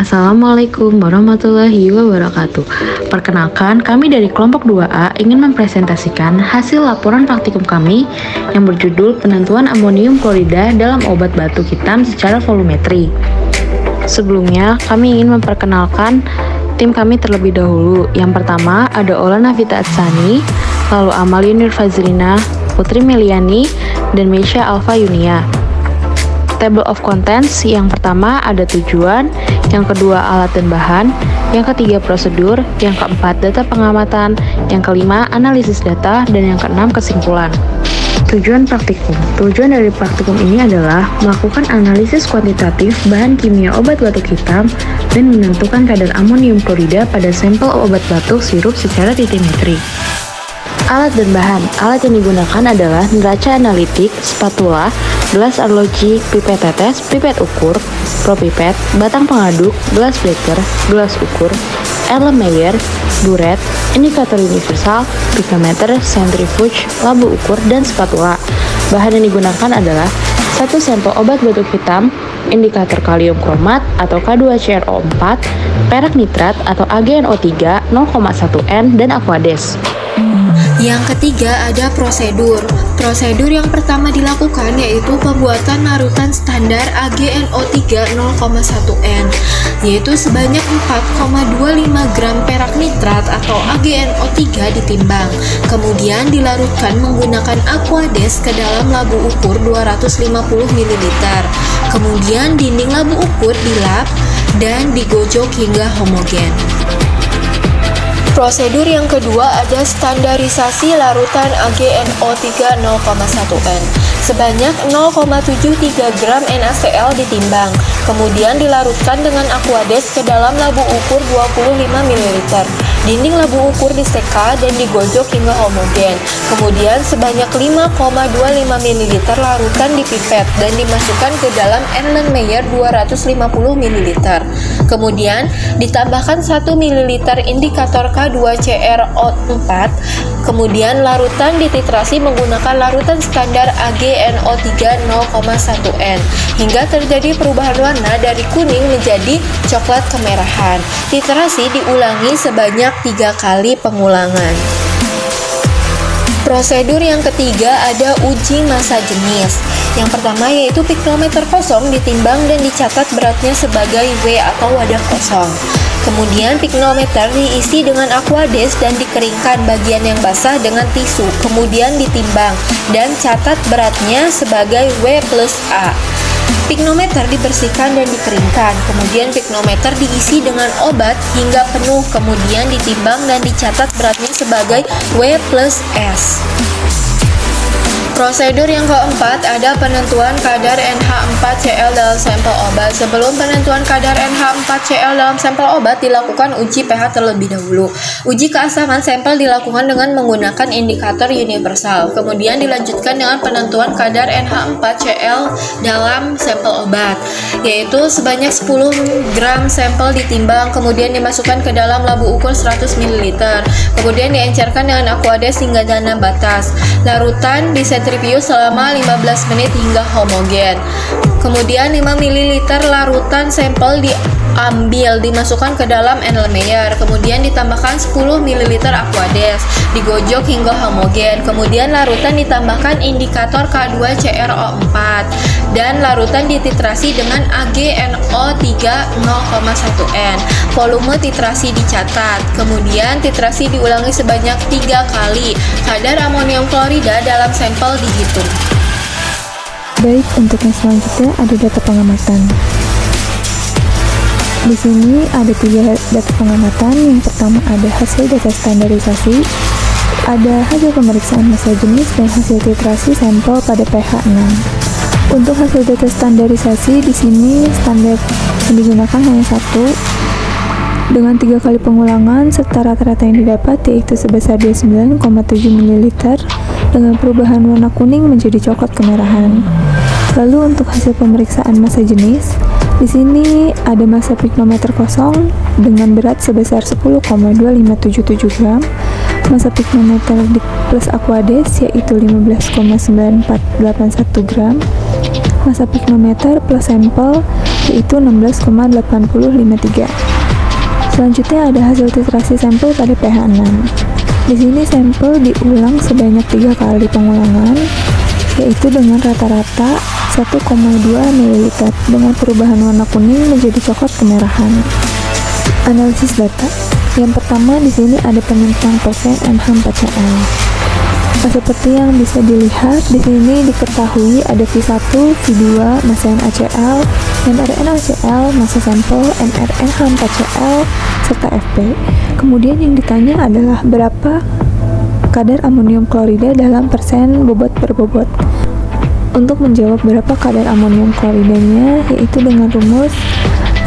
Assalamualaikum warahmatullahi wabarakatuh. Perkenalkan, kami dari kelompok 2A ingin mempresentasikan hasil laporan praktikum kami yang berjudul penentuan amonium klorida dalam obat batuk hitam secara volumetri. Sebelumnya, kami ingin memperkenalkan tim kami terlebih dahulu. Yang pertama ada Ola Navita Atsani, lalu Amalia Nurfazrina, Putri Meliani, dan Meisha Alfa Yunia. Table of contents yang pertama ada tujuan, yang kedua alat dan bahan, yang ketiga prosedur, yang keempat data pengamatan, yang kelima analisis data, dan yang keenam kesimpulan. Tujuan praktikum. Tujuan dari praktikum ini adalah melakukan analisis kuantitatif bahan kimia obat batuk hitam dan menentukan kadar amonium klorida pada sampel obat batuk sirup secara titimetri. Alat dan bahan. Alat yang digunakan adalah neraca analitik, spatula, gelas arloji, pipet tetes, pipet ukur, propipet, batang pengaduk, gelas Becker, gelas ukur, Erlenmeyer, buret, indikator universal, picometer, centrifuge, labu ukur, dan spatula. Bahan yang digunakan adalah satu sampel obat batuk hitam, indikator kalium kromat atau K2CrO4, perak nitrat atau AgNO3 0,1N, dan Aquades. Yang ketiga ada prosedur. Prosedur yang pertama dilakukan yaitu pembuatan larutan standar AgNO3 0,1N, yaitu sebanyak 4,25 gram perak nitrat atau AgNO3 ditimbang. Kemudian dilarutkan menggunakan Aquades ke dalam labu ukur 250 ml. Kemudian dinding labu ukur dilap dan digojok hingga homogen. Prosedur yang kedua ada standarisasi larutan AgNO3 0,1N. Sebanyak 0,73 gram NaCl ditimbang, kemudian dilarutkan dengan Aquades ke dalam labu ukur 25 ml. Dinding labu ukur diseka dan digojok hingga homogen. Kemudian sebanyak 5,25 ml larutan dipipet dan dimasukkan ke dalam Erlenmeyer 250 ml. Kemudian ditambahkan 1 ml indikator K2CrO4. Kemudian larutan dititrasi menggunakan larutan standar AgNO3 0,1N hingga terjadi perubahan warna dari kuning menjadi coklat kemerahan. Titrasi diulangi sebanyak 3 kali pengulangan. Prosedur yang ketiga ada uji massa jenis. Yang pertama yaitu piknometer kosong ditimbang dan dicatat beratnya sebagai W atau wadah kosong. Kemudian piknometer diisi dengan Aquades dan dikeringkan bagian yang basah dengan tisu. Kemudian ditimbang dan catat beratnya sebagai W plus A. Piknometer dibersihkan dan dikeringkan. Kemudian piknometer diisi dengan obat hingga penuh. Kemudian ditimbang dan dicatat beratnya sebagai W plus S. Prosedur yang keempat ada penentuan kadar NH4Cl dalam sampel obat. Sebelum penentuan kadar NH4Cl dalam sampel obat dilakukan uji pH terlebih dahulu. Uji keasaman sampel dilakukan dengan menggunakan indikator universal. Kemudian dilanjutkan dengan penentuan kadar NH4Cl dalam sampel obat, yaitu sebanyak 10 gram sampel ditimbang, kemudian dimasukkan ke dalam labu ukur 100 ml. Kemudian diencerkan dengan Aquades hingga dana batas. Larutan disentrifuge selama 15 menit hingga homogen. Kemudian 5 ml larutan sampel diambil, dimasukkan ke dalam Erlenmeyer. Kemudian ditambahkan 10 ml Aquades, digojok hingga homogen. Kemudian larutan ditambahkan indikator K2CrO4 dan larutan dititrasi dengan AgNO3 0,1N. Volume titrasi dicatat. Kemudian titrasi diulangi sebanyak 3 kali. Kadar amonium klorida dalam sampel dihitung. Baik, untuk yang selanjutnya ada data pengamatan. Di sini ada 3 data pengamatan. Yang pertama ada hasil data standarisasi, ada hasil pemeriksaan massa jenis, dan hasil titrasi sampel pada pH 6. Untuk hasil data standarisasi di sini standar yang digunakan hanya 1 dengan 3 kali pengulangan serta rata-rata yang didapat yaitu sebesar 29,7 ml dengan perubahan warna kuning menjadi coklat kemerahan. Lalu untuk hasil pemeriksaan massa jenis, di sini ada massa piknometer kosong dengan berat sebesar 10,2577 gram, massa piknometer plus Aquades yaitu 15,9481 gram, massa piknometer plus sampel yaitu 16,8053. Selanjutnya ada hasil titrasi sampel pada pH 6. Di sini sampel diulang sebanyak 3 kali pengulangan, yaitu dengan rata-rata 1,2 ml dengan perubahan warna kuning menjadi coklat kemerahan. Analisis data. Yang pertama di sini ada penentuan persen NH4Cl. Seperti yang bisa dilihat di sini diketahui ada V1, V2 massa NaCl, mRNaCl massa sampel, mRNH4Cl serta Fp. Kemudian yang ditanya adalah berapa kadar amonium klorida dalam persen bobot per bobot. Untuk menjawab berapa kadar amonium kloridanya, yaitu dengan rumus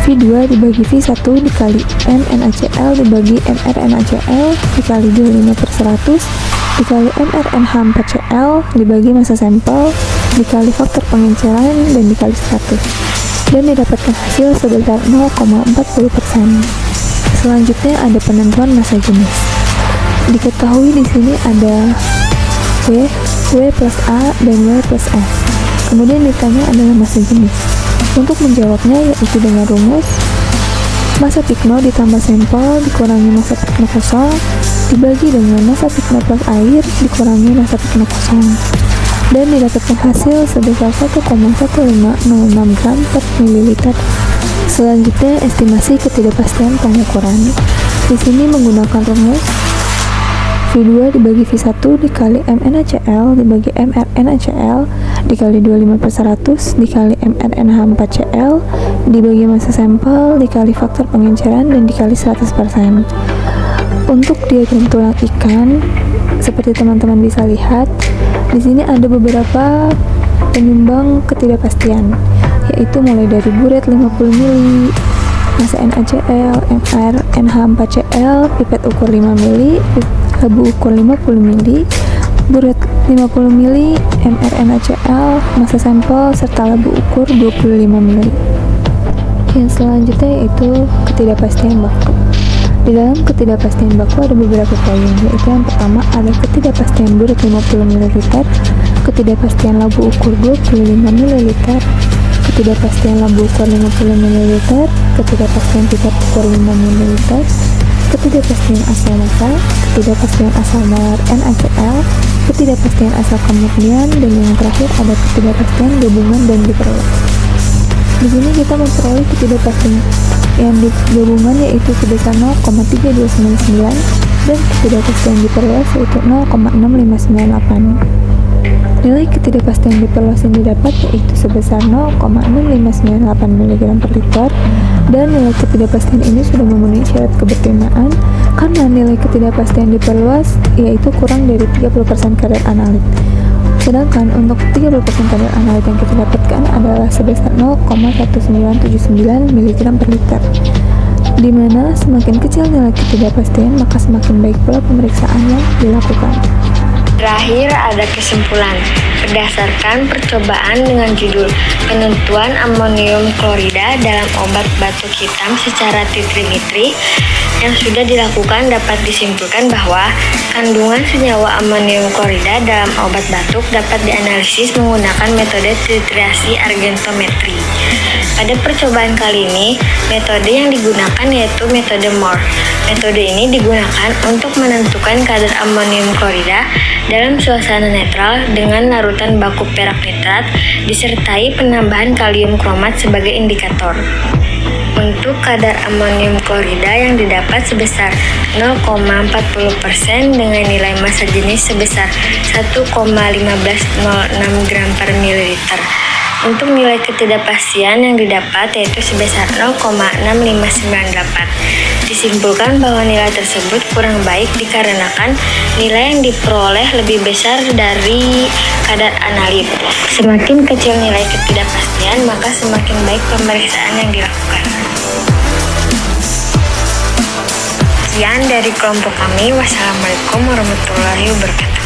V2 dibagi V1 dikali mNaCl dibagi mRNaCl dikali 25/100 dikali mRNH4Cl dibagi massa sampel dikali faktor pengenceran dan dikali 100, dan didapatkan hasil sebesar 0,40%. Selanjutnya ada penentuan massa jenis. Diketahui di sini ada W plus A dan W plus S. Kemudian ditanya adalah massa jenis. Untuk menjawabnya yaitu dengan rumus massa pikno ditambah sampel dikurangi massa pikno kosong dibagi dengan massa pikno plus air dikurangi massa pikno kosong, dan didapatkan hasil sebesar 1,1506 gram per mililiter. Selanjutnya estimasi ketidakpastian pengukuran. Di sini menggunakan rumus V2 dibagi V1 dikali mNaCl dibagi mRNaCl dikali 25/100 dikali mRNH4Cl dibagi massa sampel dikali faktor pengenceran dan dikali 100%. Untuk diagram tulang ikan, seperti teman-teman bisa lihat, di sini ada beberapa penyumbang ketidakpastian, yaitu mulai dari buret 50 ml, massa NaCl, mRNH4Cl, pipet ukur 5 ml, labu ukur 50 ml, buret 50 ml, mRNaCl, massa sampel, serta labu ukur 25 ml. Yang selanjutnya yaitu ketidakpastian baku. Di dalam ketidakpastian baku ada beberapa poin, yaitu yang pertama ada ketidakpastian buret 50 ml, ketidakpastian labu ukur 25 ml, ketidakpastian labu ukur 50 ml, ketidakpastian pipet ukur 5 ml, ketidakpastian asal massa, ketidakpastian asal molar NaCl, ketidakpastian asal kemurnian, dan yang terakhir ada ketidakpastian gabungan dan diperluas. Di sini kita memperoleh ketidakpastian yang di gabungan yaitu sebesar 0,3299 dan ketidakpastian diperluas yaitu 0,6598. Nilai ketidakpastian diperluas yang didapat yaitu sebesar 0,6598 mg per liter, dan nilai ketidakpastian ini sudah memenuhi syarat keberterimaan karena nilai ketidakpastian diperluas yaitu kurang dari 30% kadar analit. Sedangkan untuk 30% kadar analit yang kita dapatkan adalah sebesar 0,1979 mg per liter. Di mana semakin kecil nilai ketidakpastian, maka semakin baik pula pemeriksaan yang dilakukan. Terakhir ada kesimpulan. Berdasarkan percobaan dengan judul penentuan amonium klorida dalam obat batuk hitam secara titrimetri yang sudah dilakukan, dapat disimpulkan bahwa kandungan senyawa amonium klorida dalam obat batuk dapat dianalisis menggunakan metode titrasi argentometri. Pada percobaan kali ini, metode yang digunakan yaitu metode Mohr. Metode ini digunakan untuk menentukan kadar amonium klorida dalam suasana netral dengan larutan baku perak nitrat disertai penambahan kalium kromat sebagai indikator. Untuk kadar amonium klorida yang didapat sebesar 0,40% dengan nilai massa jenis sebesar 1,1506 gram per mililiter. Untuk nilai ketidakpastian yang didapat yaitu sebesar 0,6598. Disimpulkan bahwa nilai tersebut kurang baik dikarenakan nilai yang diperoleh lebih besar dari kadar analit. Semakin kecil nilai ketidakpastian, maka semakin baik pemeriksaan yang dilakukan. Sekian dari kelompok kami. Wassalamualaikum warahmatullahi wabarakatuh.